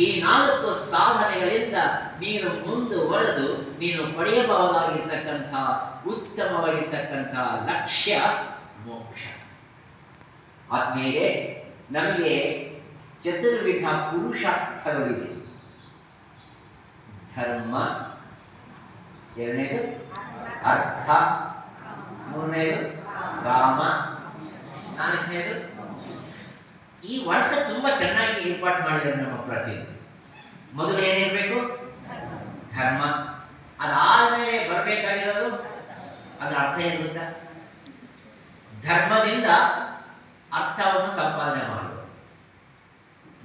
ಈ 4 ಸಾಧನೆಗಳಿಂದ ನೀನು ಮುಂದುವರೆದು ನೀನು ಪಡೆಯಬಹುದಾಗಿರ್ತಕ್ಕಂಥ ಉತ್ತಮವಾಗಿರ್ತಕ್ಕಂಥ ಲಕ್ಷ್ಯ ಮೋಕ್ಷ. ಆದ್ಮೇಲೆ ನಮಗೆ ಚತುರ್ವಿಧ ಪುರುಷಾರ್ಥಗಳಿವೆ. ಧರ್ಮ, ಎರಡನೇದು ಅರ್ಥ, ಮೂರನೇದು ಕಾಮ, ನಾಲ್ಕನೇದು. ಈ ವರ್ಷ ತುಂಬಾ ಚೆನ್ನಾಗಿ ಏರ್ಪಾಡು ಮಾಡಿದ್ದಾರೆ ನಮ್ಮ ಪ್ರತಿಯೊಂದು. ಮೊದಲು ಏನಿರಬೇಕು? ಧರ್ಮ. ಅದಾದ್ಮೇಲೆ ಬರಬೇಕಾಗಿರೋದು ಅದರ ಅರ್ಥ ಏನು ಗೊತ್ತಾ? ಧರ್ಮದಿಂದ ಅರ್ಥವನ್ನು ಸಂಪಾದನೆ ಮಾಡುವುದು.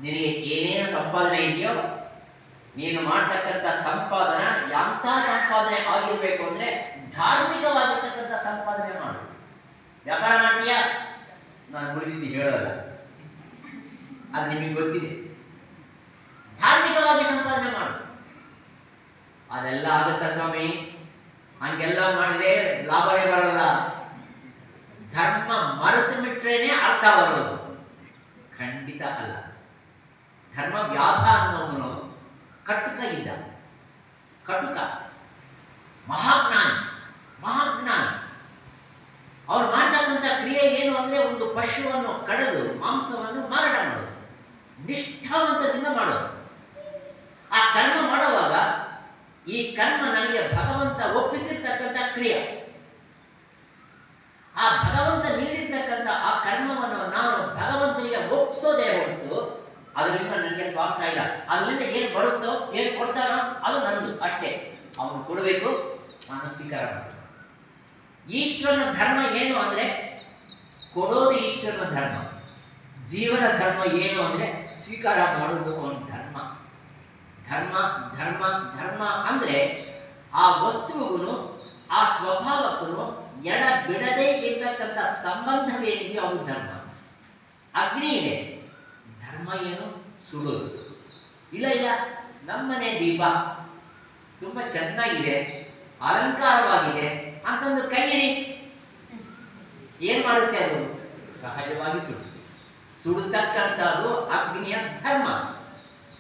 ನಿನಗೆ ಏನೇನು ಸಂಪಾದನೆ ಇದೆಯೋ ನೀನು ಮಾಡ್ತಕ್ಕಂಥ ಸಂಪಾದನೆ ಎಂಥ ಸಂಪಾದನೆ ಆಗಿರ್ಬೇಕು ಅಂದ್ರೆ ಧಾರ್ಮಿಕವಾಗಿರ್ತಕ್ಕಂಥ ಸಂಪಾದನೆ ಮಾಡು. ವ್ಯಾಪಾರ ಮಾಡ್ತೀಯಾ? ನಾನು ಉಳಿದಿದ್ದು ಹೇಳೋಲ್ಲ, ಅದು ನಿಮಗೆ ಗೊತ್ತಿದೆ. ಧಾರ್ಮಿಕವಾಗಿ ಸಂಪಾದನೆ ಮಾಡು. ಅದೆಲ್ಲ ಆಗುತ್ತಾ ಸ್ವಾಮಿ? ಹಂಗೆಲ್ಲ ಮಾಡಿದ್ರೆ ಲಾಭವೇ ಬರೋಲ್ಲ. ಧರ್ಮ ಮರೆತು ಬಿಟ್ರೇನೆ ಅರ್ಥ ಬರೋದು? ಖಂಡಿತ ಅಲ್ಲ. ಧರ್ಮ ವ್ಯಾಧ ಅನ್ನೋನು ಕಟುಕ ಇದ್ದ, ಕಟುಕ ಮಹಾಜ್ಞಾನಿ. ಅವ್ರು ಮಾಡ್ತಕ್ಕಂಥ ಕ್ರಿಯೆ ಏನು ಅಂದ್ರೆ ಒಂದು ಪಶುವನ್ನು ಕಡಿದು ಮಾಂಸವನ್ನು ಮಾರಾಟ ಮಾಡೋದು, ನಿಷ್ಠಾವಂತದಿಂದ ಮಾಡೋದು. ಆ ಕರ್ಮ ಮಾಡುವಾಗ ಈ ಕರ್ಮ ನನಗೆ ಭಗವಂತ ಒಪ್ಪಿಸಿರ್ತಕ್ಕಂಥ ಕ್ರಿಯೆ. ಆ ಭಗವಂತ ನೀಡಿರ್ತಕ್ಕಂಥ ಆ ಕರ್ಮವನ್ನು ನಾನು ಭಗವಂತನಿಗೆ ಒಪ್ಪಿಸೋದೇ ಹೊರತು ಅದರಿಂದ ನನಗೆ ಸ್ವಾರ್ಥ ಇಲ್ಲ. ಅದರಿಂದ ಏನು ಬರುತ್ತೋ ಏನು ಕೊಡ್ತಾನೋ ಅದು ನಂದು ಅಷ್ಟೇ. ಅವನು ಕೊಡಬೇಕು, ನಾನು ಸ್ವೀಕಾರ ಮಾಡಬೇಕು. ಈಶ್ವರನ ಧರ್ಮ ಏನು ಅಂದ್ರೆ ಕೊಡೋದು ಈಶ್ವರನ ಧರ್ಮ. ಜೀವನ ಧರ್ಮ ಏನು ಅಂದ್ರೆ ಸ್ವೀಕಾರ ಮಾಡೋದು ಅವನ ಧರ್ಮ. ಧರ್ಮ ಧರ್ಮ ಧರ್ಮ ಅಂದ್ರೆ ಆ ವಸ್ತುವಿಗೂ ಆ ಸ್ವಭಾವಕ್ಕೂ ಎಡ ಬಿಡದೇ ಇರತಕ್ಕಂಥ ಸಂಬಂಧವೇನಿದೆ ಅವನು ಧರ್ಮ. ಅಗ್ನಿ ಇದೆ, ಧರ್ಮ ಏನು? ಸುಡೋದು. ಇಲ್ಲ ಇಲ್ಲ, ನಮ್ಮನೆ ದೀಪ ತುಂಬ ಚೆನ್ನಾಗಿದೆ, ಅಲಂಕಾರವಾಗಿದೆ ಅಂತಂದು ಕೈ ಹಿಡಿ, ಏನ್ ಮಾಡುತ್ತೆ? ಅದು ಸಹಜವಾಗಿ ಸುಡುತ್ತೆ. ಸುಡತಕ್ಕಂಥದ್ದು ಅಗ್ನಿಯ ಧರ್ಮ.